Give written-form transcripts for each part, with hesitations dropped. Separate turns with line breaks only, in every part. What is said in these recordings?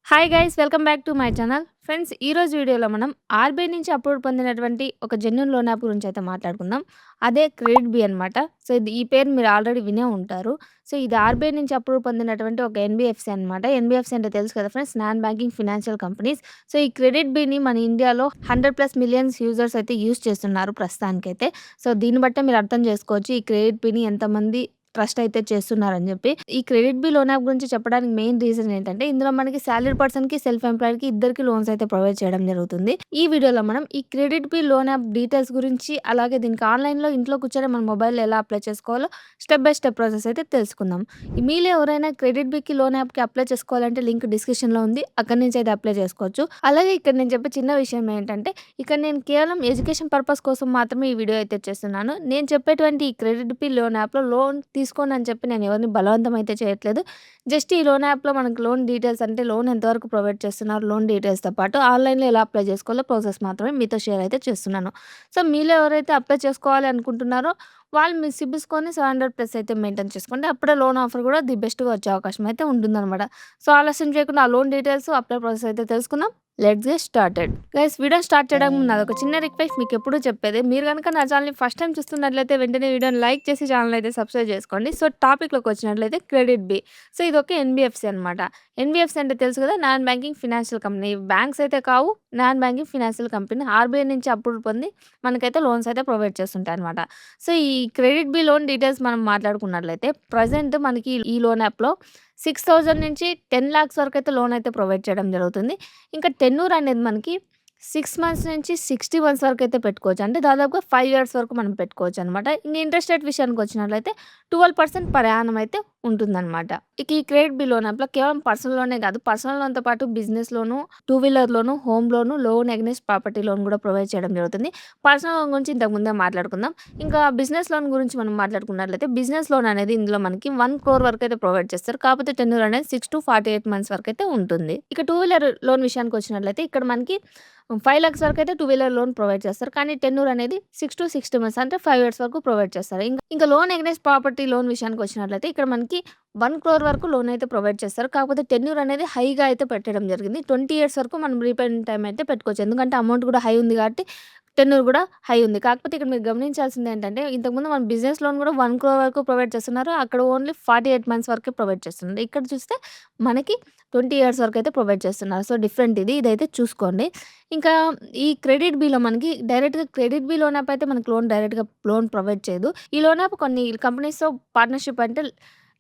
Hi guys welcome back to my channel. Friends, ఈరోజు వీడియోలో మనం ఆర్బీఐ నుంచి అప్రూవల్ పొందినటువంటి ఒక జెన్యూన్ లోన్ యాప్ గురించి అయితే మాట్లాడుకుందాం. అదే క్రెడిట్ బి అనమాట. సో, ఈ పేరు మీరు ఆల్రెడీ వినే ఉంటారు. సో, ఇది ఆర్బీఐ నుంచి అప్రూవల్ పొందినటువంటి ఒక ఎన్బీఎఫ్‌సి అనమాట. ఎన్బీఎఫ్‌సి అంటే తెలుసు కదా friends, non banking financial companies. So, ఈ క్రెడిట్ బిని మన ఇండియాలో 100+ మిలియన్స్ యూజర్స్ అయితే యూజ్ చేస్తున్నారు ప్రస్తుతానికైతే. సో, దీన్ని బట్టే మీరు అర్థం చేసుకోవచ్చు ఈ క్రెడిట్ బిని ఎంతమంది ట్రస్ట్ అయితే చేస్తున్నారని చెప్పి. ఈ క్రెడిట్ బి లోన్ యాప్ గురించి చెప్పడానికి మెయిన్ రీజన్ ఏంటంటే, ఇందులో మనకి సాలరీడ్ పర్సన్‌కి, సెల్ఫ్ ఎంప్లాయిడ్‌కి ఇద్దరికి లోన్స్ అయితే ప్రొవైడ్ చేయడం జరుగుతుంది. ఈ వీడియోలో మనం ఈ CreditBee loan app details గురించి, అలాగే దీనికి ఆన్‌లైన్‌లో ఇంట్లో కూర్చొని మన మొబైల్‌లో ఎలా అప్లై చేసుకోవాలో స్టెప్ బై స్టెప్ ప్రాసెస్ అయితే తెలుసుకుందాం. మీలో ఎవరైనా క్రెడిట్ బికి లోన్ యాప్‌కి అప్లై చేసుకోవాలంటే లింక్ డిస్క్రిప్షన్‌లో ఉంది. అక్కడి నుంచి అయితే అప్లై చేసుకోవచ్చు. అలాగే ఇక్కడ నేను చెప్పే చిన్న విషయం ఏంటంటే, ఇక్కడ నేను కేవలం ఎడ్యుకేషన్ పర్పస్ కోసం మాత్రమే ఈ వీడియో అయితే చేస్తున్నాను. నేను చెప్పేటువంటి ఈ క్రెడిట్ బి లోన్ యాప్‌లో లోన్ తీసుకోండి అని చెప్పి నేను ఎవరిని బలవంతం అయితే చేయట్లేదు. జస్ట్ ఈ లోన్ యాప్‌లో మనకు లోన్ డీటెయిల్స్ అంటే లోన్ ఎంతవరకు ప్రొవైడ్ చేస్తున్నారు, లోన్ డీటెయిల్స్‌తో పాటు ఆన్‌లైన్‌లో ఎలా అప్లై చేసుకోవాలో ప్రాసెస్ మాత్రమే మీతో షేర్ అయితే చేస్తున్నాను. సో, మీలో ఎవరైతే అప్లై చేసుకోవాలి అనుకుంటున్నారో వాళ్ళు మీ సిబిల్ స్కోర్‌ని 700+ అయితే మెయింటైన్ చేసుకోండి. అప్పుడే లోన్ ఆఫర్ కూడా ది బెస్ట్‌గా వచ్చే అవకాశం అయితే ఉంటుందన్నమాట. సో, ఆలస్యం చేయకుండా ఆ లోన్ డీటెయిల్స్, అప్లై ప్రాసెస్ అయితే తెలుసుకుందాం. Let's get started. Guys, video start చేయడానికి ముందు నాదొక చిన్న రిక్వెస్ట్, మీకు ఎప్పుడూ చెప్పేదే. మీరు గనుక నా ఛానల్‌ని ఫస్ట్ టైమ్ చూస్తున్నట్లయితే వెంటనే వీడియోని లైక్ చేసి ఛానల్ అయితే సబ్స్క్రైబ్ చేసుకోండి. సో, టాపిక్‌లోకి వచ్చినట్లయితే క్రెడిట్ బి. సో, ఇదొక ఎన్‌బీఎఫ్‌సి అనమాట. ఎన్‌బీఎఫ్‌సి అంటే తెలుసు కదా, non banking financial company. Banks అయితే కావు, non banking financial company. RBI నుంచి అప్రూవల్ పొంది మనకైతే లోన్స్ అయితే ప్రొవైడ్ చేస్తుంటాయన్నమాట. సో, ఈ క్రెడిట్ బి లోన్ డీటెయిల్స్ మనం మాట్లాడుకున్నట్లయితే ప్రెజెంట్ మనకి ఈ లోన్ యాప్‌లో 6,000 నుంచి 10,00,000 వరకైతే లోన్ అయితే ప్రొవైడ్ చేయడం జరుగుతుంది. ఇంకా టెన్యూర్ అనేది మనకి 6 మంత్స్ నుంచి 60 మంత్స్ వరకైతే పెట్టుకోవచ్చు. అంటే దాదాపుగా 5 ఇయర్స్ వరకు మనం పెట్టుకోవచ్చనమాట. ఇంక ఇంట్రెస్ట్ రేట్ విషయానికొచ్చినట్లయితే 12% పర్ యానమ్ అయితే ఉంటుందనమాట. ఇక ఈ క్రెడిట్ బి లోన్ యాప్‌లో కేవలం పర్సనల్ లోనే కాదు, పర్సనల్ లోన్‌తో పాటు business loan, two wheeler loan, home loan, loan against property loan కూడా ప్రొవైడ్ చేయడం జరుగుతుంది. పర్సనల్ లోన్ గురించి ఇంతకు ముందే మాట్లాడుకుందాం. ఇంకా బిజినెస్ లోన్ గురించి మనం మాట్లాడుకున్నట్లయితే బిజినెస్ లోన్ అనేది ఇందులో మనకి 1,00,00,000 వరకైతే ప్రొవైడ్ చేస్తారు. కాకపోతే టెన్యూర్ అనేది 6-48 మంత్స్ వరకైతే ఉంటుంది. ఇక టూ వీలర్ లోన్ విషయానికొచ్చినట్లయితే ఇక్కడ మనకి 5,00,000 వరకైతే టూ వీలర్ లోన్ ప్రొవైడ్ చేస్తారు. కానీ టెన్యూర్ అనేది 6-60 మంత్స్ అంటే 5 ఇయర్స్ వరకు ప్రొవైడ్ చేస్తారు. ఇంకా లోన్ అగైన్స్ట్ ప్రాపర్టీ లోన్ విషయానికొచ్చినట్లయితే ఇక్కడ మనకి 1,00,00,000 వరకు లోన్ అయితే ప్రొవైడ్ చేస్తారు. కాకపోతే టెన్యూర్ అనేది హైగా అయితే పెట్టడం జరిగింది. 20 ఇయర్స్ వరకు మనం రీపేమెంట్ టైమ్ అయితే పెట్టుకోవచ్చు. ఎందుకంటే అమౌంట్ కూడా హై ఉంది కాబట్టి టెన్యూర్ కూడా హై ఉంది. కాకపోతే ఇక్కడ మీరు గమనించాల్సింది ఏంటంటే, ఇంతకుముందు మనం బిజినెస్ లోన్ కూడా 1,00,00,000 వరకు ప్రొవైడ్ చేస్తున్నారు. అక్కడ ఓన్లీ 48 మంత్స్ వరకే ప్రొవైడ్ చేస్తున్నారు. ఇక్కడ చూస్తే మనకి 20 ఇయర్స్ వరకైతే ప్రొవైడ్ చేస్తున్నారు. సో, డిఫరెంట్ ఇది. ఇదైతే చూసుకోండి. ఇంకా ఈ క్రెడిట్ బిలో మనకి డైరెక్ట్‌గా క్రెడిట్ బి లోన్ యాప్ అయితే మనకు డైరెక్ట్‌గా లోన్ ప్రొవైడ్ చేయదు. ఈ లోన్ యాప్ కొన్ని కంపెనీస్‌తో పార్ట్నర్‌షిప్ అంటే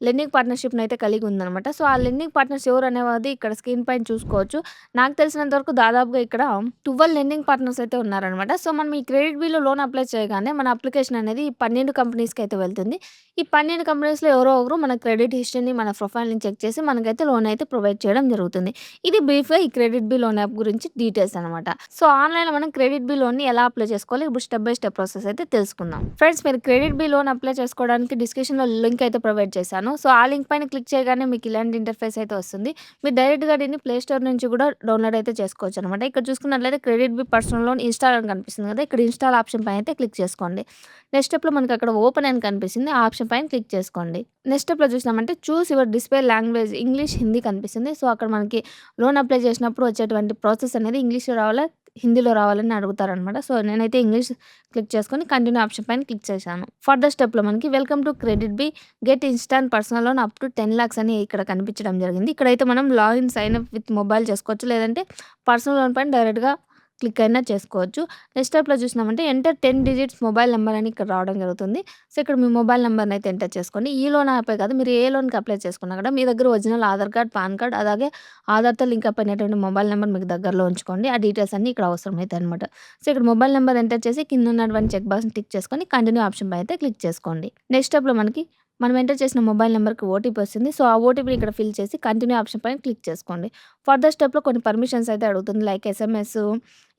లెండింగ్ పార్ట్నర్‌షిప్‌నయితే కలిగి ఉందనమాట. సో, ఆ లెండింగ్ పార్ట్నర్స్ ఎవరనేది ఇక్కడ స్క్రీన్ పైన చూసుకోవచ్చు. నాకు తెలిసినంత వరకు దాదాపుగా ఇక్కడ 12 లెండింగ్ పార్ట్నర్స్ అయితే ఉన్నారనమాట. సో, మనం ఈ క్రెడిట్ బిలో లోన్ అప్లై చేయగానే మన అప్లికేషన్ అనేది ఈ 12 కంపెనీస్‌కి అయితే వెళ్తుంది. ఈ 12 కంపెనీస్‌లో ఎవరో ఒకరు మన క్రెడిట్ హిస్టరీని, మన ప్రొఫైల్‌ని చెక్ చేసి మనకైతే లోన్ అయితే ప్రొవైడ్ చేయడం జరుగుతుంది. ఇది బ్రీఫ్‌గా ఈ క్రెడిట్ బి లోన్ యాప్ గురించి డీటెయిల్స్ అనమాట. సో, ఆన్‌లైన్‌లో మనం క్రెడిట్ బి లోన్‌ని ఎలా అప్లై చేసుకోవాలి, ఇప్పుడు స్టెప్ బై స్టెప్ ప్రాసెస్ అయితే తెలుసుకుందాం. ఫ్రెండ్స్, మీరు క్రెడిట్ బి లోన్ అప్లై చేసుకోవడానికి డిస్క్రిప్షన్‌లో లింక్ అయితే ప్రొవైడ్ చేశాను. సో, ఆ లింక్ పైన క్లిక్ చేయగానే మీకు ఇలాంటి ఇంటర్ఫేస్ అయితే వస్తుంది. మీరు డైరెక్ట్‌గా దీన్ని ప్లే స్టోర్ నుంచి కూడా డౌన్‌లోడ్ అయితే చేసుకోవచ్చనమాట. ఇక్కడ చూసుకున్నట్లయితే CreditBee personal loan install అని కనిపిస్తుంది కదా! ఇక్కడ ఇన్‌స్టాల్ ఆప్షన్ పైన అయితే క్లిక్ చేసుకోండి. నెక్స్ట్ స్టెప్‌లో మనకి అక్కడ ఓపెన్ అని కనిపిస్తుంది. ఆ ఆప్షన్ పైన క్లిక్ చేసుకోండి. నెక్స్ట్ స్టెప్‌లో చూసినామంటే choose your display language English, Hindi కనిపిస్తుంది. సో, అక్కడ మనకి లోన్ అప్లై చేసినప్పుడు వచ్చేటువంటి ప్రాసెస్ అనేది ఇంగ్లీష్‌లో రావాలా, హిందీలో రావాలని అడుగుతారనమాట. సో, నేనైతే ఇంగ్లీష్ క్లిక్ చేసుకొని కంటిన్యూ ఆప్షన్ పైన క్లిక్ చేశాను. ఫర్దర్ స్టెప్‌లో మనకి welcome to CreditBee get instant personal loan up to 10,00,000 అని ఇక్కడ కనిపించడం జరిగింది. ఇక్కడైతే మనం login sign up with mobile చేసుకోవచ్చు. లేదంటే పర్సనల్ లోన్ పైన డైరెక్ట్‌గా క్లిక్ అయినా చేసుకోవచ్చు. నెక్స్ట్ స్టెప్‌లో చూసినామంటే ఎంటర్ 10 డిజిట్స్ మొబైల్ నంబర్ అని ఇక్కడ రావడం జరుగుతుంది. సో, ఇక్కడ మీ మొబైల్ నంబర్‌ని అయితే ఎంటర్ చేసుకోండి. ఈ లోన్ యాపే కాదు, మీరు ఏ లోన్‌కి అప్లై చేసుకున్నా కూడా మీ దగ్గర original Aadhaar card, pan card, అలాగే ఆధార్‌తో లింక్ అప్ అయినటువంటి మొబైల్ నంబర్ మీకు దగ్గరలో ఉంచుకోండి. ఆ డీటెయిల్స్ అన్నీ ఇక్కడ అవసరమైతాయి అనమాట. సో, ఇక్కడ మొబైల్ నంబర్ ఎంటర్ చేసి కింద ఉన్నటువంటి చెక్ బాక్స్‌ని టిక్ చేసుకొని కంటిన్యూ ఆప్షన్ పై అయితే క్లిక్ చేసుకోండి. నెక్స్ట్ స్టెప్‌లో మనకి మనం ఎంటర్ చేసిన మొబైల్ నంబర్‌కి ఓటీపీ వస్తుంది. సో, ఆ ఓటీపీని ఇక్కడ ఫిల్ చేసి కంటిన్యూ ఆప్షన్ పైన క్లిక్ చేసుకోండి. ఫర్దర్ స్టెప్‌లో కొన్ని పర్మిషన్స్ అయితే అడుగుతుంది. లైక్ ఎస్ఎంఎస్,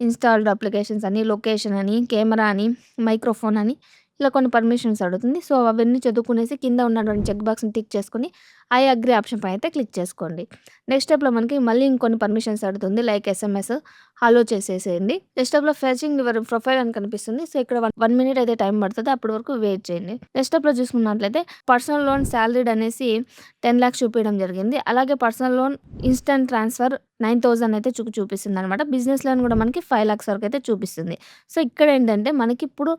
ఇన్‌స్టాల్డ్ అప్లికేషన్స్ అని, లొకేషన్ అని, కెమెరా అని, మైక్రోఫోన్ అని ఇలా కొన్ని పర్మిషన్స్ అడుగుతుంది. సో, అవన్నీ చదువుకునేసి కింద ఉన్నటువంటి చెక్ బాక్స్‌ని టిక్ చేసుకొని ఐ అగ్రీ ఆప్షన్ పైన అయితే క్లిక్ చేసుకోండి. నెక్స్ట్ స్టెప్‌లో మనకి మళ్ళీ ఇంకొన్ని పర్మిషన్స్ అడుగుతుంది. లైక్ ఎస్ఎంఎస్ అలో చేసేసేయండి. నెక్స్ట్ స్టెప్‌లో ఫెచింగ్ యువర్ ప్రొఫైల్ అని కనిపిస్తుంది. సో, ఇక్కడ 1 మినిట్ అయితే టైం పడతది. అప్పటి వరకు వెయిట్ చేయండి. నెక్స్ట్ స్టెప్‌లో చూసుకున్నట్లయితే పర్సనల్ లోన్ సాలరీడ్ అనేసి 10,00,000 చూపియడం జరిగింది. అలాగే పర్సనల్ లోన్ ఇన్‌స్టంట్ ట్రాన్స్‌ఫర్ 9,000 అయితే చూపిస్తుందనమాట. బిజినెస్ లోన్ కూడా మనకి 5,00,000 వరకు అయితే చూపిస్తుంది. సో, ఇక్కడేంటంటే మనకిప్పుడు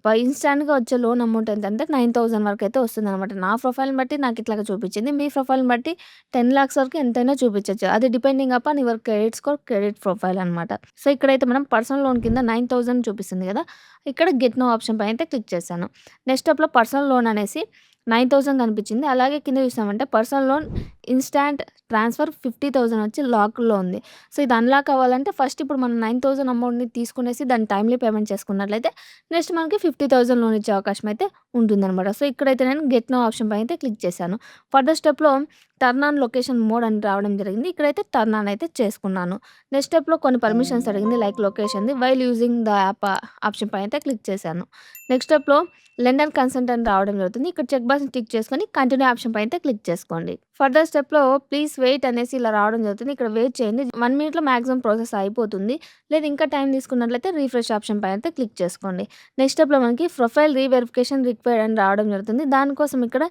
ఇన్‌స్టాంట్‌గా వచ్చే లోన్ అమౌంట్ ఎంతంటే 9,000 వరకైతే వస్తుందనమాట. నా ప్రొఫైల్‌ని బట్టి నాకిట్లాగా చూపిచ్చింది. మీ ప్రొఫైల్‌ని బట్టి 10,00,000 వరకు ఎంతైనా చూపిచ్చొచ్చు. అది depending upon your credit score, credit profile అనమాట. సో, ఇక్కడైతే మనం పర్సనల్ లోన్ కింద 9,000 చూపిస్తుంది గదా! ఇక్కడ గెట్ నో ఆప్షన్ పైన అయితే క్లిక్ చేశాను. నెక్స్ట్ స్టెప్‌లో పర్సనల్ లోన్ అనేసి 9,000 కనిపిచ్చింది. అలాగే కింద చూసామంటే పర్సనల్ లోన్ ఇన్‌స్టాంట్ ట్రాన్స్‌ఫర్ 50,000 వచ్చి లాక్‌లో ఉంది. సో, ఇది అన్‌లాక్ అవ్వాలంటే ఫస్ట్ ఇప్పుడు మనం 9,000 అమౌంట్‌ని తీసుకునేసి దాన్ని టైమ్‌లీ పేమెంట్ చేసుకున్నట్లయితే నెక్స్ట్ మనకి 50,000 లోన్ ఇచ్చే అవకాశం అయితే ఉంటుందనమాట. సో, ఇక్కడైతే నేను గెట్ నో ఆప్షన్ పైన అయితే క్లిక్ చేశాను. ఫర్దర్ స్టెప్‌లో టర్న్ ఆన్ లొకేషన్ మోడ్ అని రావడం జరిగింది. ఇక్కడైతే టర్న్ ఆన్ అయితే చేసుకున్నాను. నెక్స్ట్ స్టెప్‌లో కొన్ని పర్మిషన్స్ అడిగింది. లైక్ లొకేషన్‌ది while using the app option పైన అయితే క్లిక్ చేశాను. నెక్స్ట్ స్టెప్‌లో లెండర్ కన్సెంట్ అని రావడం జరుగుతుంది. ఇక్కడ చెక్ బాక్స్‌ని టిక్ చేసుకొని కంటిన్యూ ఆప్షన్ పైన అయితే క్లిక్ చేసుకోండి. ఫర్దర్ స్టెప్‌లో ప్లీజ్ వెయిట్ అనేసి ఇలా రావడం జరుగుతుంది. ఇక్కడ వెయిట్ చేయండి. 1 మినిట్‌లో మాక్సిమం ప్రాసెస్ అయిపోతుంది. లేదు ఇంకా టైం తీసుకున్నట్లయితే రిఫ్రెష్ ఆప్షన్ పైన అయితే క్లిక్ చేసుకోండి. నెక్స్ట్ స్టెప్‌లో మనకి ప్రొఫైల్ రీవెరిఫికేషన్ రిక్వైర్డ్ అని రావడం జరుగుతుంది. దానికోసం ఇక్కడ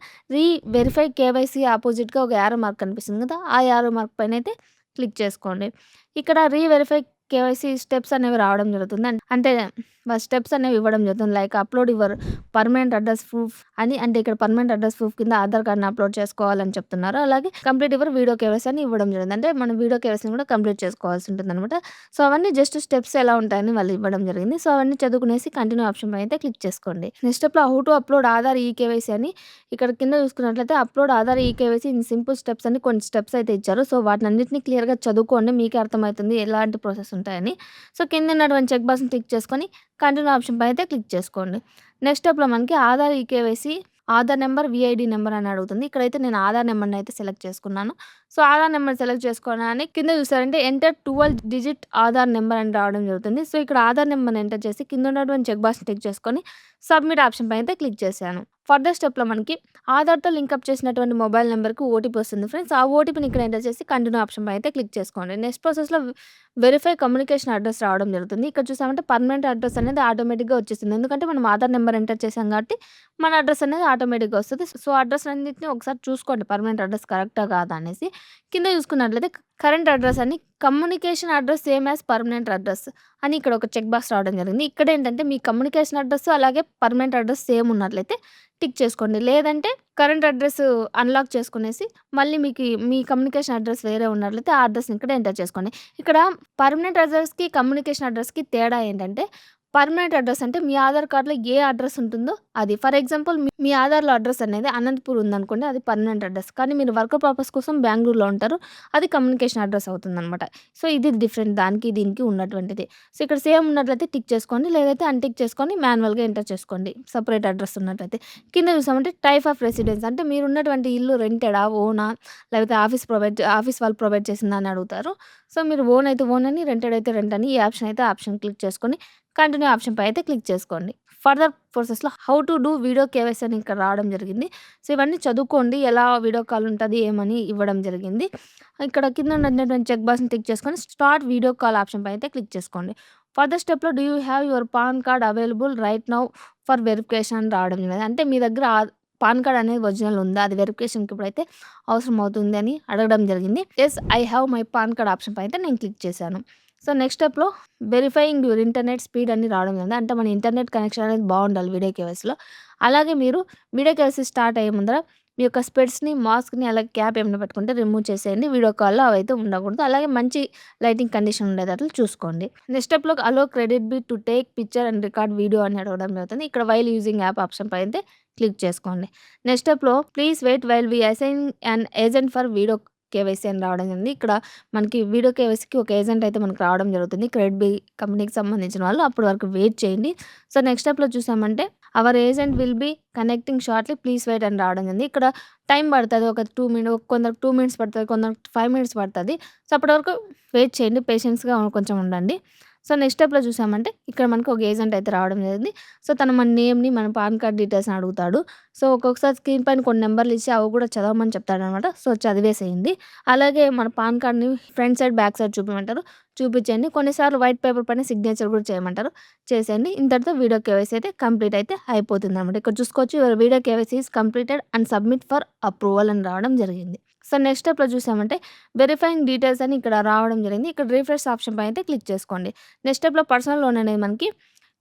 వెరిఫై కేవైసీ అపోజిట్‌గా ఒక యారో మార్క్ కనిపిస్తుంది కదా! ఆ యారో మార్క్ పైన అయితే క్లిక్ చేసుకోండి. ఇక్కడ వెరిఫై కేవైసీ స్టెప్స్ అనేవి రావడం జరుగుతుంది. అంటే స్టెప్స్ అనేవి ఇవ్వడం జరుగుతుంది. Like upload your permanent address proof అని అంటే ఇక్కడ పర్మనెంట్ అడ్రెస్ ప్రూఫ్ కింద ఆధార్ కార్డ్‌ని అప్‌లోడ్ చేసుకోవాలని చెప్తున్నారు. అలాగే కంప్లీట్ యువర్ వీడియో కేవైసీ అని ఇవ్వడం జరిగింది. అంటే మనం వీడియో కేవైసీని కూడా కంప్లీట్ చేసుకోవాల్సి ఉంటుందనమాట. సో, అవన్నీ జస్ట్ స్టెప్స్ ఎలా ఉంటాయని వాళ్ళు ఇవ్వడం జరిగింది. సో, అవన్నీ చదువుకునేసి కంటిన్యూ ఆప్షన్ పైన అయితే క్లిక్ చేసుకోండి. నెక్స్ట్ స్టెప్‌లో how to upload Aadhaar eKYC అని ఇక్కడ కింద చూసుకున్నట్లయితే upload Aadhaar eKYC in simple steps అని కొన్ని స్టెప్స్ అయితే ఇచ్చారు. సో, వాటినన్నిటిని క్లియర్‌గా చదువుకోండి. మీకే అర్థమవుతుంది ఎలాంటి ప్రాసెస్ ఉంటాయని. సో, కింద ఉన్నటువంటి చెక్ బాక్స్‌ని టిక్ చేసుకొని కంటిన్యూ ఆప్షన్ పైన అయితే క్లిక్ చేసుకోండి. నెక్స్ట్ స్టెప్‌లో మనకి Aadhaar eKYC Aadhaar number, VID number అని అడుగుతుంది. ఇక్కడైతే నేను ఆధార్ నంబర్‌ని అయితే సెలెక్ట్ చేసుకున్నాను. సో, ఆధార్ నంబర్ సెలెక్ట్ చేసుకోగానే కింద చూసారంటే ఎంటర్ 12 డిజిట్ ఆధార్ నంబర్ అని రావడం జరుగుతుంది. సో, ఇక్కడ ఆధార్ నంబర్‌ని ఎంటర్ చేసి కింద ఉన్నటువంటి చెక్ బాక్స్‌ని టిక్ చేసుకొని సబ్మిట్ ఆప్షన్ పైన అయితే క్లిక్ చేశాను. ఫర్దర్ స్టెప్‌లో మనకి ఆధార్‌తో లింకప్ చేసినటువంటి మొబైల్ నంబర్‌కి ఓటీపీ వస్తుంది ఫ్రెండ్స్. ఆ ఓటీపీని ఇక్కడ ఎంటర్ చేసి కంటిన్యూ ఆప్షన్ పైన అయితే క్లిక్ చేసుకోండి. నెక్స్ట్ ప్రాసెస్‌లో వెరిఫై కమ్యూనికేషన్ అడ్రెస్ రావడం జరుగుతుంది. ఇక్కడ చూసామంటే పర్మనెంట్ అడ్రెస్ అనేది ఆటోమేటిక్‌గా వచ్చేసింది. ఎందుకంటే మనం ఆధార్ నంబర్ ఎంటర్ చేసాం కాబట్టి మన అడ్రెస్ అనేది ఆటోమేటిక్‌గా వస్తది. సో, అడ్రెస్ అన్నిటిని ఒకసారి చూసుకోండి పర్మనెంట్ అడ్రెస్ కరెక్టా కాదా అనేసి. కింద చూసుకున్నట్లయితే కరెంట్ అడ్రెస్ అని communication address same as permanent address అని ఇక్కడ ఒక చెక్ బాక్స్ రావడం జరిగింది. ఇక్కడేంటంటే మీ కమ్యూనికేషన్ అడ్రెస్ అలాగే పర్మనెంట్ అడ్రెస్ సేమ్ ఉన్నట్లయితే టిక్ చేసుకోండి. లేదంటే కరెంట్ అడ్రెస్ అన్‌లాక్ చేసుకునేసి మళ్ళీ మీ కమ్యూనికేషన్ అడ్రెస్ వేరే ఉన్నట్లయితే ఆ అడ్రెస్‌ని ఇక్కడ ఎంటర్ చేసుకోండి. ఇక్కడ పర్మనెంట్ అడ్రెస్‌కి, కమ్యూనికేషన్ అడ్రెస్‌కి తేడా ఏంటంటే పర్మనెంట్ అడ్రెస్ అంటే మీ ఆధార్ కార్డ్‌లో ఏ అడ్రెస్ ఉంటుందో అది. ఫర్ ఎగ్జాంపుల్ మీ ఆధార్‌లో అడ్రెస్ అనేది అనంతపూర్ ఉందనుకోండి అది పర్మనెంట్ అడ్రెస్. కానీ మీరు వర్క్ పర్పస్ కోసం బెంగుళూరులో ఉంటారు. అది కమ్యూనికేషన్ అడ్రెస్ అవుతుందనమాట. సో, ఇది డిఫరెంట్ దానికి దీనికి ఉన్నటువంటిది. సో, ఇక్కడ సేమ్ ఉన్నట్లయితే టిక్ చేసుకోండి. లేదైతే అన్‌టిక్ చేసుకొని మాన్యువల్‌గా ఎంటర్ చేసుకోండి. సెపరేట్ అడ్రెస్ ఉన్నట్లయితే. కింద చూసామంటే టైప్ ఆఫ్ రెసిడెన్స్ అంటే మీరున్నటువంటి ఇల్లు రెంటెడా? ఓనా? లేకపోతే ఆఫీస్ వాళ్ళు ప్రొవైడ్ చేసిందా అని అడుగుతారు. సో, మీరు ఓన్ అయితే ఓన్ అని, రెంటెడ్ అయితే రెంట్ అని ఈ ఆప్షన్ అయితే ఆప్షన్ క్లిక్ చేసుకొని కంటిన్యూ ఆప్షన్ పై అయితే క్లిక్ చేసుకోండి. ఫర్దర్ ప్రాసెస్‌లో how to do video KYC అని ఇక్కడ రావడం జరిగింది. సో, ఇవన్నీ చదువుకోండి. ఎలా వీడియో కాల్ ఉంటది, ఏమని ఇవ్వడం జరిగింది. ఇక్కడ కింద ఉన్నటువంటి చెక్ బాక్స్‌ని టిక్ చేసుకొని స్టార్ట్ వీడియో కాల్ ఆప్షన్ పై అయితే క్లిక్ చేసుకోండి. ఫర్దర్ స్టెప్‌లో do you have your pan card available right now for verification అని రావడం జరిగింది. అంటే మీ దగ్గర పాన్ కార్డ్ అనేది ఒరిజినల్ ఉందా? అది వెరిఫికేషన్‌కి ఇప్పుడైతే అవసరం అవుతుంది అని అడగడం జరిగింది. Yes, I have my PAN card option పై అయితే నేను క్లిక్ చేశాను. సో, నెక్స్ట్ స్టెప్‌లో వెరిఫైయింగ్ యువర్ ఇంటర్నెట్ స్పీడ్ అని రావడం జరిగింది. అంటే మన ఇంటర్నెట్ కనెక్షన్ అనేది బావుండాలి వీడియో కేవైసీలో. అలాగే మీరు వీడియో కేవైసీ స్టార్ట్ అయ్యే ముందర మీ యొక్క స్పెట్స్‌ని, మాస్క్‌ని అలాగే క్యాప్ ఏమైనా పెట్టుకుంటే రిమూవ్ చేసేయండి. వీడియో కాల్‌లో అవైతే ఉండకూడదు. అలాగే మంచి లైటింగ్ కండిషన్ ఉండేటట్లు చూసుకోండి. నెక్స్ట్ స్టెప్‌లో allow KreditBee to take picture and record video అని అడగడం జరుగుతుంది. ఇక్కడ వైల్ యూజింగ్ యాప్ ఆప్షన్ పై అయితే క్లిక్ చేసుకోండి. నెక్స్ట్ స్టెప్‌లో please wait while we assign an agent for video KYC అని రావడం జరిగింది. ఇక్కడ మనకి వీడియో కేవైసీకి ఒక ఏజెంట్ అయితే మనకు రావడం జరుగుతుంది. క్రెడిట్ బి కంపెనీకి సంబంధించిన వాళ్ళు. అప్పటి వరకు వెయిట్ చేయండి. సో, నెక్స్ట్ స్టెప్‌లో చూసామంటే our agent will be connecting shortly please wait అని రావడం జరిగింది. ఇక్కడ టైం పడతది. ఒక 2 కొందరికి 2 మినిట్స్ పడతది. కొందరికి 5 మినిట్స్ పడతది. సో, అప్పటి వరకు వెయిట్ చేయండి. పేషెన్స్‌గా కొంచెం ఉండండి. సో, నెక్స్ట్ స్టెప్‌లో చూసామంటే ఇక్కడ మనకు ఒక ఏజెంట్ అయితే రావడం జరిగింది. సో, తను మన నేమ్‌ని, మన పాన్ కార్డ్ డీటెయిల్స్‌ని అడుగుతాడు. సో, ఒక్కొక్కసారి స్క్రీన్ పైన కొన్ని నంబర్‌లు ఇచ్చి అవి కూడా చదవమని చెప్తాడనమాట. సో, చదివేసేయండి. అలాగే మన పాన్ కార్డ్‌ని ఫ్రంట్ సైడ్, బ్యాక్ సైడ్ చూపియమంటారు. చూపించండి. కొన్నిసార్లు వైట్ పేపర్ పైన సిగ్నేచర్ కూడా చేయమంటారు. చేసేయండి. ఇంతటితో వీడియో కేవైసీ అయితే కంప్లీట్ అయితే అయిపోతుందనమాట. ఇక్కడ చూసుకోవచ్చు your video KYC is completed and submit for approval అని రావడం జరిగింది. సో, నెక్స్ట్ స్టెప్‌లో చూసామంటే వెరిఫైయింగ్ డీటెయిల్స్ అని ఇక్కడ రావడం జరిగింది. ఇక్కడ రిఫ్రెష్ ఆప్షన్ పైన అయితే క్లిక్ చేసుకోండి. నెక్స్ట్ స్టెప్‌లో పర్సనల్ లోన్ అనేది మనకి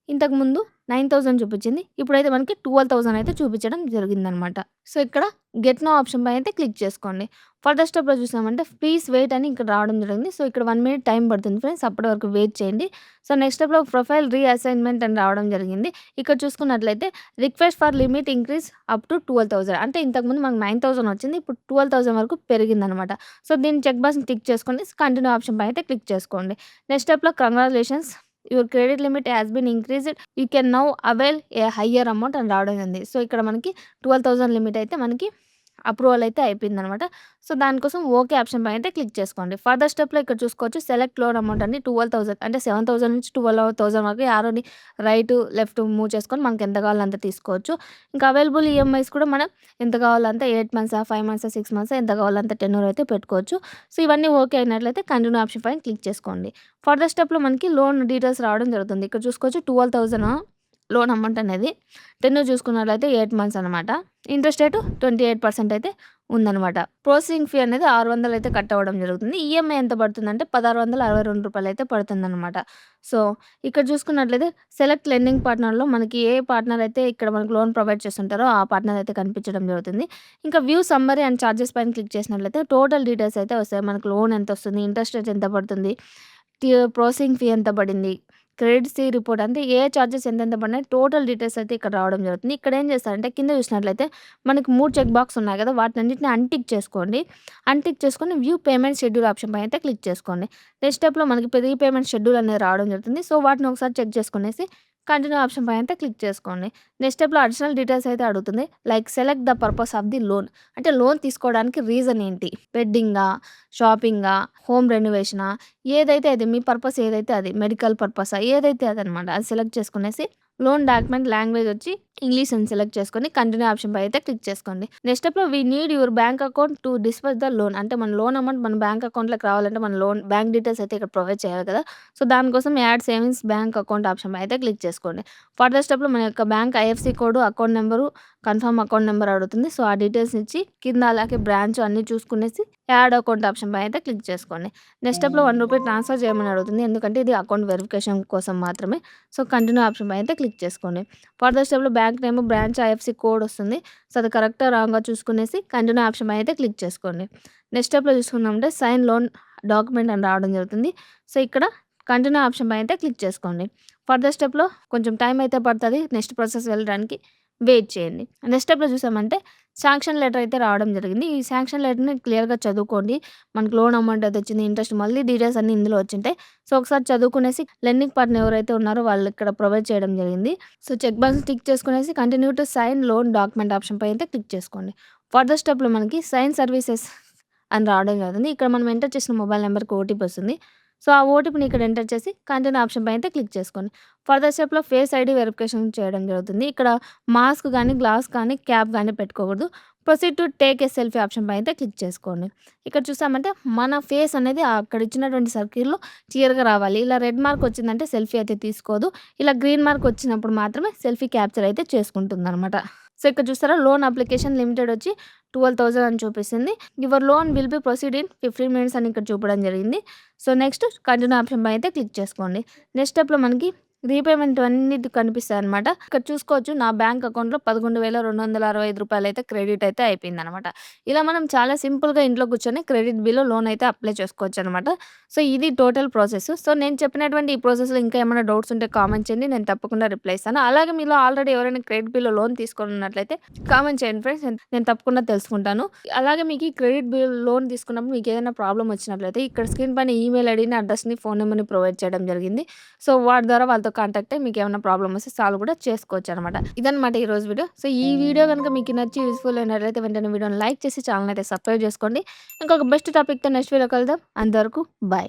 ఇంతకుముందు 9,000 చూపించింది. ఇప్పుడైతే మనకి 12,000 అయితే చూపించడం జరిగిందనమాట. సో, ఇక్కడ గెట్ నౌ ఆప్షన్ పైన అయితే క్లిక్ చేసుకోండి. ఫర్దర్ స్టెప్‌లో చూసామంటే ప్లీజ్ వెయిట్ అని ఇక్కడ రావడం జరిగింది. సో, ఇక్కడ 1 మినిట్ టైం పడుతుంది ఫ్రెండ్స్. అప్పటి వరకు వెయిట్ చేయండి. సో, నెక్స్ట్ స్టెప్‌లో ప్రొఫైల్ రీఅసైన్‌మెంట్ అని రావడం జరిగింది. ఇక్కడ చూసుకున్నట్లయితే request for limit increase up to 12,000 అంటే ఇంతకుముందు మనకు 9,000 వచ్చింది. ఇప్పుడు 12,000 వరకు పెరిగిందనమాట. సో, దీన్ని చెక్ బాక్స్‌ని టిక్ చేసుకొని కంటిన్యూ ఆప్షన్ పైన అయితే క్లిక్ చేసుకోండి. నెక్స్ట్ స్టెప్‌లో congratulations your credit limit has been increased. You can now avail a higher amount అని రావడం జరిగింది. సో, ఇక్కడ మనకి 12,000 లిమిట్ అయితే మనకి అప్రూవల్ అయితే అయిపోయిందనమాట. సో, దానికోసం ఓకే ఆప్షన్ పైన అయితే క్లిక్ చేసుకోండి. ఫర్దర్ స్టెప్‌లో ఇక్కడ చూసుకోవచ్చు సెలెక్ట్ లోన్ అమౌంట్ అని 12,000 అంటే 7,000 నుంచి 12,000 వరకు యారోని రైట్, లెఫ్ట్ మూవ్ చేసుకొని మనకి ఎంత కావాలో అంత తీసుకోవచ్చు. ఇంకా అవైలబుల్ ఈఎంఐస్ కూడా మనం ఎంత కావాలో అంత 8 మంత్సా, 5 మంత్సా, 6 మంత్సా ఎంత కావాలో అంత టెన్యూర్ అయితే పెట్టుకోవచ్చు. సో, ఇవన్నీ ఓకే అయినట్లయితే కంటిన్యూ ఆప్షన్ పైన క్లిక్ చేసుకోండి. ఫర్దర్ స్టెప్‌లో మనకి లోన్ డీటెయిల్స్ రావడం జరుగుతుంది. ఇక్కడ చూసుకోవచ్చు 12,000 లోన్ అమౌంట్ అనేది. టెన్యూర్ చూసుకున్నట్లయితే 8 మంత్స్ అనమాట. ఇంట్రెస్ట్ రేటు 28% అయితే ఉందనమాట. ప్రాసెసింగ్ ఫీ అనేది 600 అయితే కట్ అవ్వడం జరుగుతుంది. ఈఎంఐ ఎంత పడుతుందంటే రూ. 1,662 అయితే పడుతుందనమాట. సో, ఇక్కడ చూసుకున్నట్లయితే సెలెక్ట్ లెండింగ్ పార్ట్నర్‌లో మనకి ఏ పార్ట్నర్ అయితే ఇక్కడ మనకు లోన్ ప్రొవైడ్ చేస్తుంటారో ఆ పార్ట్నర్ అయితే కనిపించడం జరుగుతుంది. ఇంకా వ్యూ సమ్మరీ అండ్ చార్జెస్ పైన క్లిక్ చేసినట్లయితే టోటల్ డీటెయిల్స్ అయితే వస్తాయి. మనకు లోన్ ఎంతొస్తుంది, ఇంట్రెస్ట్ రేట్ ఎంత పడుతుంది, ప్రాసెసింగ్ ఫీ ఎంత పడింది, క్రెడిట్ సి రిపోర్ట్ అంటే ఏ చార్జెస్ ఎంతెంత పడినాయి టోటల్ డీటెయిల్స్ అయితే ఇక్కడ రావడం జరుగుతుంది. ఇక్కడ ఏం చేస్తారంటే కింద చూసినట్లయితే మనకి 3 చెక్ బాక్స్ ఉన్నాయి కదా! వాటినన్నిటిని అన్‌టిక్ చేసుకోండి. అన్‌టిక్ చేసుకొని వ్యూ పేమెంట్ షెడ్యూల్ ఆప్షన్ పైన అయితే క్లిక్ చేసుకోండి. నెక్స్ట్ స్టెప్‌లో మనకి రీపేమెంట్ షెడ్యూల్ అనేది రావడం జరుగుతుంది. సో, వాటిని ఒకసారి చెక్ చేసుకునేసి కంటిన్యూ ఆప్షన్ పైన అయితే క్లిక్ చేసుకోండి. నెక్స్ట్ స్టెప్‌లో అడిషనల్ డీటెయిల్స్ అయితే అడుగుతుంది. Like select the purpose of the loan అంటే లోన్ తీసుకోవడానికి రీజన్ ఏంటి? వెడ్డింగా? షాపింగా? హోమ్ రెనోవేషనా? ఏదైతే అది మీ పర్పస్ ఏదైతే అది మెడికల్ పర్పసా ఏదైతే అదనమాట. అది సెలెక్ట్ చేసుకునేసి లోన్ డాక్యుమెంట్ లాంగ్వేజ్ వచ్చి ఇంగ్లీష్ అని సెలెక్ట్ చేసుకొని కంటిన్యూ ఆప్షన్ పై అయితే క్లిక్ చేసుకోండి. నెక్స్ట్ స్టెప్‌లో we need your bank account to disburse the loan అంటే మన లోన్ అమౌంట్ మన బ్యాంక్ అకౌంట్‌లోకి రావాలంటే మన లోన్ బ్యాంక్ డీటెయిల్స్ అయితే ఇక్కడ ప్రొవైడ్ చేయాలి కదా! సో, దానికోసం add savings bank account option పై అయితే క్లిక్ చేసుకోండి. ఫర్దర్ స్టెప్‌లో మన యొక్క bank IFSC code, account number, confirm account number అడుగుతుంది. సో, ఆ డీటెయిల్స్ ఇచ్చి కింద అలాగే బ్రాంచ్ అన్నీ చూసుకునేసి యాడ్ అకౌంట్ ఆప్షన్ పై అయితే క్లిక్ చేసుకోండి. నెక్స్ట్ స్టెప్‌లో రూ. 1 ట్రాన్స్‌ఫర్ చేయమని అడుగుతుంది. ఎందుకంటే ఇది అకౌంట్ వెరిఫికేషన్ కోసం మాత్రమే. సో, కంటిన్యూ ఆప్షన్ పై అయితే క్లిక్ చేసుకోండి. ఫర్దర్ స్టెప్‌లో bank name, branch IFC code వస్తుంది. సో, అది కరెక్టా రాంగా చూసుకునేసి కంటిన్యూ ఆప్షన్ పై అయితే క్లిక్ చేసుకోండి. నెక్స్ట్ స్టెప్‌లో చూసుకున్నామంటే సైన్ లోన్ డాక్యుమెంట్ అని రావడం జరుగుతుంది. సో, ఇక్కడ కంటిన్యూ ఆప్షన్ పై అయితే క్లిక్ చేసుకోండి. ఫర్దర్ స్టెప్‌లో కొంచెం టైం అయితే పడతది. నెక్స్ట్ ప్రాసెస్ వెళ్ళడానికి వెయిట్ చేయండి. నెక్స్ట్ స్టెప్‌లో చూసామంటే శాంక్షన్ లెటర్ అయితే రావడం జరిగింది. ఈ శాంక్షన్ లెటర్‌ని క్లియర్‌గా చదువుకోండి. మనకు లోన్ అమౌంట్ ఎంత వచ్చింది, ఇంట్రెస్ట్ మళ్ళీ డీటెయిల్స్ అన్నీ ఇందులో వచ్చుంటాయి. సో, ఒకసారి చదువుకునేసి లెండింగ్ పార్ట్నర్ ఎవరైతే ఉన్నారో వాళ్ళు ఇక్కడ ప్రొవైడ్ చేయడం జరిగింది. సో, చెక్ బాక్స్ టిక్ చేసుకునేసి continue to sign loan document option పై అయితే క్లిక్ చేసుకోండి. ఫర్దర్ స్టెప్‌లో మనకి సైన్ సర్వీసెస్ అని రావడం జరుగుతుంది. ఇక్కడ మనం ఎంటర్ చేసిన మొబైల్ నెంబర్‌కి ఓటీపీ వస్తుంది. సో, ఆ ఓటీపీని ఇక్కడ ఎంటర్ చేసి కంటిన్యూ ఆప్షన్ పై అయితే క్లిక్ చేసుకోండి. ఫర్దర్ స్టెప్‌లో ఫేస్ ఐడీ వెరిఫికేషన్ చేయడం జరుగుతుంది. ఇక్కడ మాస్క్ గానీ, గ్లాస్ కానీ, క్యాప్ గానీ పెట్టుకోకూడదు. Proceed to take a selfie option పై అయితే క్లిక్ చేసుకోండి. ఇక్కడ చూసామంటే మన ఫేస్ అనేది అక్కడ ఇచ్చినటువంటి సర్కిల్‌లో క్లియర్‌గా రావాలి. ఇలా రెడ్ మార్క్ వచ్చిందంటే సెల్ఫీ అయితే తీసుకోదు. ఇలా గ్రీన్ మార్క్ వచ్చినప్పుడు మాత్రమే సెల్ఫీ క్యాప్చర్ అయితే చేసుకుంటుందనమాట. సో, ఇక్కడ చూసారా లోన్ అప్లికేషన్ లిమిటెడ్ వచ్చి 12,000 అని చూపిస్తుంది. Your loan will be proceed in 15 minutes అని ఇక్కడ చూపడం జరిగింది. సో, నెక్స్ట్ కంటిన్యూ ఆప్షన్ పై అయితే క్లిక్ చేసుకోండి. నెక్స్ట్ స్టెప్‌లో మనకి రీపేమెంట్ అన్నీ కనిపిస్తాయన్నమాట. ఇక్కడ చూసుకోవచ్చు నా బ్యాంక్ అకౌంట్‌లో రూ. 11,265 అయితే క్రెడిట్ అయితే అయిపోయిందనమాట. ఇలా మనం చాలా సింపుల్‌గా ఇంట్లో కూర్చొని క్రెడిట్ బిల్లు, లోన్ అయితే అప్లై చేసుకోవచ్చనమాట. సో, ఇది టోటల్ ప్రాసెస్. సో, నేను చెప్పినటువంటి ఈ ప్రాసెస్‌లో ఇంకా ఏమైనా డౌట్స్ ఉంటే కామెంట్ చేయండి. నేను తప్పకుండా రిప్లై ఇస్తాను. అలాగే మీలో ఆల్రెడీ ఎవరైనా క్రెడిట్ బిల్లు, లోన్ తీసుకొని ఉన్నట్లయితే కామెంట్ చేయండి ఫ్రెండ్స్. నేను తప్పకుండా తెలుసుకుంటాను. అలాగే మీకు ఈ క్రెడిట్ బిల్, లోన్ తీసుకున్నప్పుడు మీకు ఏదైనా ప్రాబ్లమ్ వచ్చినట్లయితే ఇక్కడ స్క్రీన్ పైన ఈమెయిల్ ఐడీని, అడ్రస్‌ని, ఫోన్ నెంబర్‌ని ప్రొవైడ్ చేయడం జరిగింది. సో, వాటి ద్వారా వాళ్ళతో కాంటాక్ట్ అయ్యి మీకేమైనా ప్రాబ్లమ్ వస్తే సాల్వ్ కూడా చేసుకోవచ్చనమాట. ఇదనమాట ఈరోజు వీడియో. సో, ఈ వీడియో గనుక మీకు నచ్చి యూజ్‌ఫుల్ అయినట్లయితే వెంటనే వీడియోని లైక్ చేసి ఛానెల్‌ని అయితే సబ్స్క్రైబ్ చేసుకోండి. ఇంకొక బెస్ట్ టాపిక్‌తో నెక్స్ట్ వీడియోలో కలుద్దాం. అంతవరకు బాయ్.